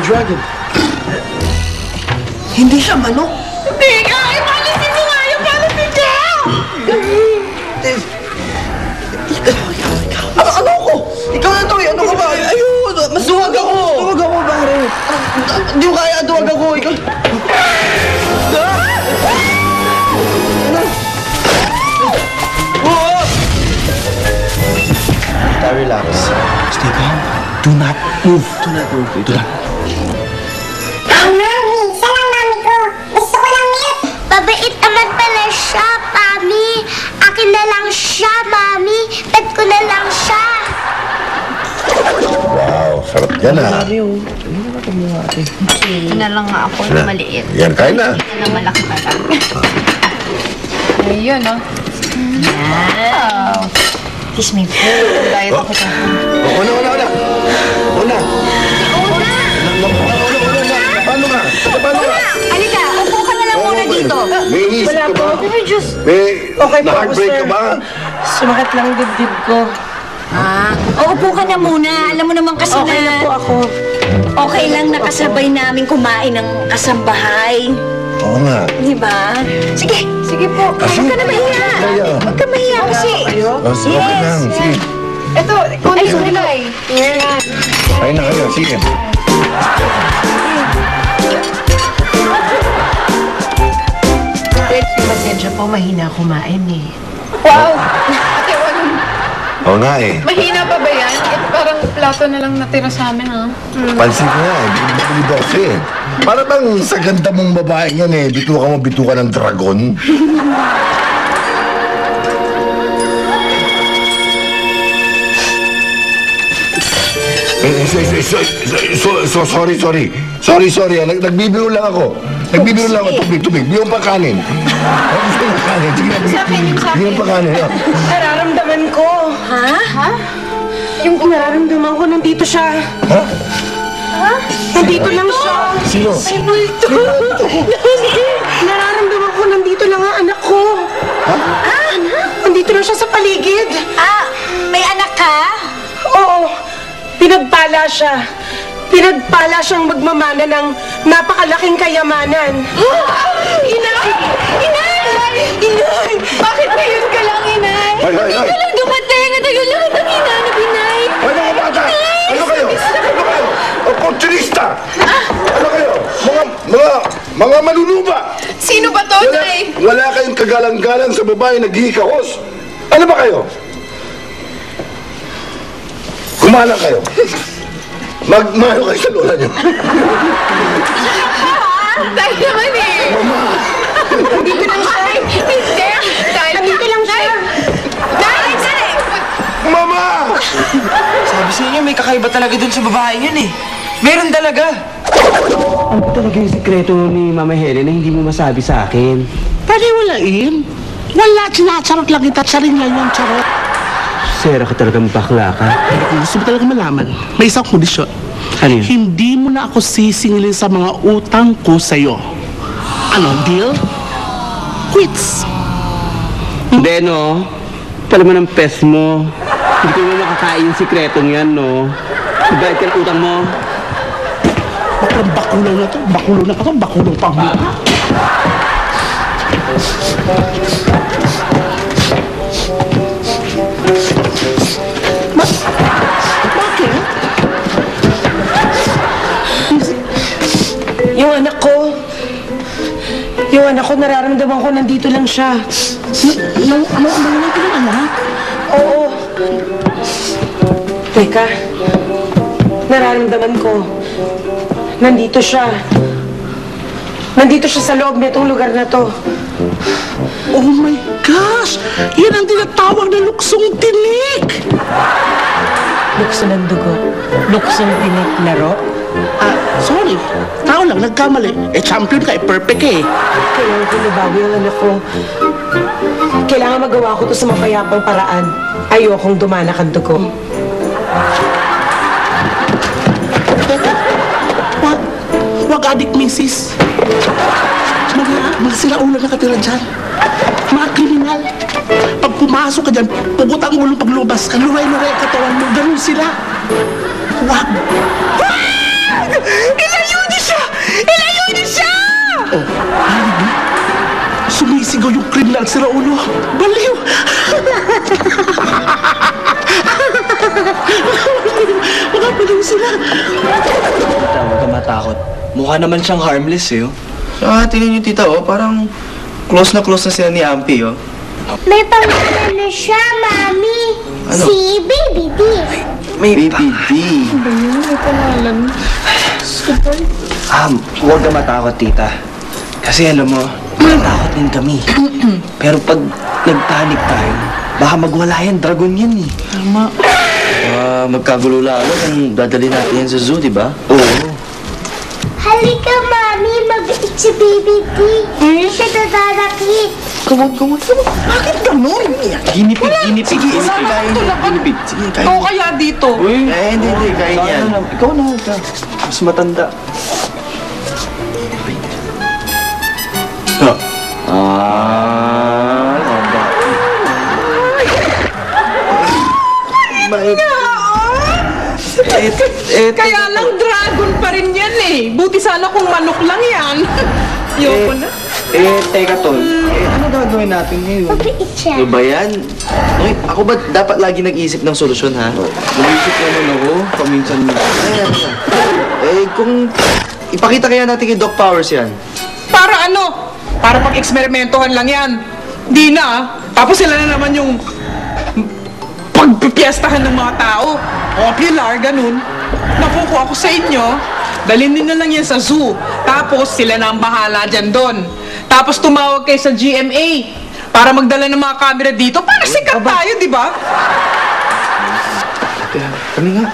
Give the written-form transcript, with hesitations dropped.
dragon. Hindi siya manok. Hindi nga! Ipalisin mo nga yung palisin niya! Ano ko? Ikaw na to eh. Ano ka ba? Ayun! Masuwag ako! Masuwag ako, pare. Hindi ko kaya. Duwag ako. Ikaw... Relax. Stay calm. Do not move. Do not move. Do not. Mami, isa lang mami ko. Gusto ko lang milk. Babait naman pala siya, Mami. Akin na lang siya, Mami. Pet ko na lang siya. Wow, sarap yan ah. Ito na lang nga ako na maliit. Yan, kain na. Ito na malaki na lang. Ayun, oh. Wow. Kiss me. Diet ako dyan. Una. Paano nga? Halika, upo ka na lang muna dito. May inisip ka ba? May na-heartbreak ka ba? Sumakit lang dibdib ko. Upo ka na muna. Alam mo naman kasi Okay na po ako. okay lang nakasabay namin kumain ng kasambahay. Oo nga. Di ba? Sige po. Huwag ka na mahiya. Huwag ka mahiya kasi. Okay lang. Sige. Ito, kunin ko nila eh. Kain na kayo. Sige. Pasensya po, mahina kumain eh. Wow! Ate, walang... Oo nga eh. Mahina pa ba yan? Parang plato na lang natira sa amin, ha? Pansin ko nga eh. Bili box eh. Para bang sa ganda mong babae yan eh. Bituka ng dragon. Sorry. Nagbibiro lang ako. Tubig. Biyong pa kanin. Sa akin. Biyong pa kanin. Nararamdaman ko. Ha? Yung nararamdaman ko, nandito siya. Ha? Nandito lang siya. Sino? May multo. Nararamdaman ko, nandito lang ang anak ko. Ha? Nandito lang siya sa paligid. May anak ka? Oo. Pinagpala siya. Pinagpala siyang magmamana ng napakalaking kayamanan. Inay! Bakit ngayon ka lang, inay? Ay! Ikaw lang dumating at ayun lang ang hinanap, inay. Ay, mga bata! Ano kayo? Oportunista! Ano kayo? Mga maluluba! Sino ba to, Nay? Wala kayong kagalang-galang sa babae naghihikahos. Ano ba kayo? Kumalang kayo. Magmano kayo sa lola niyo. Tayo naman eh. Nandito lang siya. Hindi. Nandito lang siya. Nay, sali! Mama! Sabi sa inyo, may kakaiba talaga dun sa babae yun eh. Meron talaga. Ano talaga yung sikreto ni Mama Helen na hindi mo masabi sa akin? Paliwalain. Wala, sinasarot lang kita. Saring lang yung charot. Sera ka talagang bakla ka. Kung gusto mo talaga malaman, may isang kondisyon. Ano yun? Hindi mo na ako sisingilin sa mga utang ko sa'yo. Ano, deal? Quits. Hindi, no? Pala mo ng pes mo. Hindi ko mo makakain yung sikretong yan, no? Magbayad ka ng utang mo. Baklang bakulaw na to. Bakulaw na ka to. Bakulaw pa ang mukha. Bakit? Yung anak ko, nararamdaman ko, nandito lang siya. Nangyayon ka ng anak? Oo. Teka, nararamdaman ko, nandito siya. Nandito siya sa loob nitong lugar na to. Oh my gosh! Yan ang tinatawag na luksong tinik! Lukso ng dugo. Lukso ng tinik laro. Sorry. Tao lang, nagkamali. Champion ka, perfect ka eh. Kailangan ko nabago yung anak ko. Kailangan magawa ko to sa mapayapang paraan. Ayokong dumanak ang dugo. Wag adik, misis. Mga sila-ulo nakatira dyan. Mga kriminal. Pag pumasok ka dyan, pugot ang ulo paglubas ka. Luray-luray ang katawan mo. Ganun sila. Wag! Ilan niyo siya! Ilayo niyo siya! Oh, narinig mo? Sumisigaw yung kriminal si Raulo. Baliw! Mga baliw sila. Tita, huwag ka matakot. Mukha naman siyang harmless eh. Oh. Saka tingnan niyo tita, oh, parang close na sila ni Ampi, oh. May pangalan na siya, Mami. Ano? Si Baby D. May Baby D. Huwag ka matakot, tita. Kasi alam mo, matakot din kami. Pero pag nagtanik tayo, baka magwala yan, dragon yan eh. Tama. Magkagulo lalo kung dadali natin yan sa zoo, di ba? Oo. Halika, Mami. Mabait si Baby D. Hindi siya dadakit. Kumot. Bakit ganun? Ginipig. Sige, isa na ito naman. Ginipig. Sige, kain. Ikaw kaya dito. Uy. Hindi. Kain yan. Ikaw na. Mas matanda. Kaya lang dragon pa rin yan eh. Buti sana kung manok lang yan. Yoko na. Teka tol. Ano gagawin natin ngayon? Mabait siya. Ano ba yan? Okay, ako ba dapat lagi nag-iisip ng solusyon, ha? Nag-iisip naman ako, paminsan. Kung ipakita kaya natin kay Doc Powers yan. Para ano? Para pag-eksperimentohan lang yan. Di na ah. Tapos sila na naman yung pagpipiestahan ng mga tao. Popular, ganun. Nakuko ako sa inyo. Dalhin nyo lang yan sa zoo. Tapos sila na ang bahala dyan doon. Tapos tumawag kayo sa GMA para magdala ng mga camera dito para sikat tayo, di ba? Kami nga.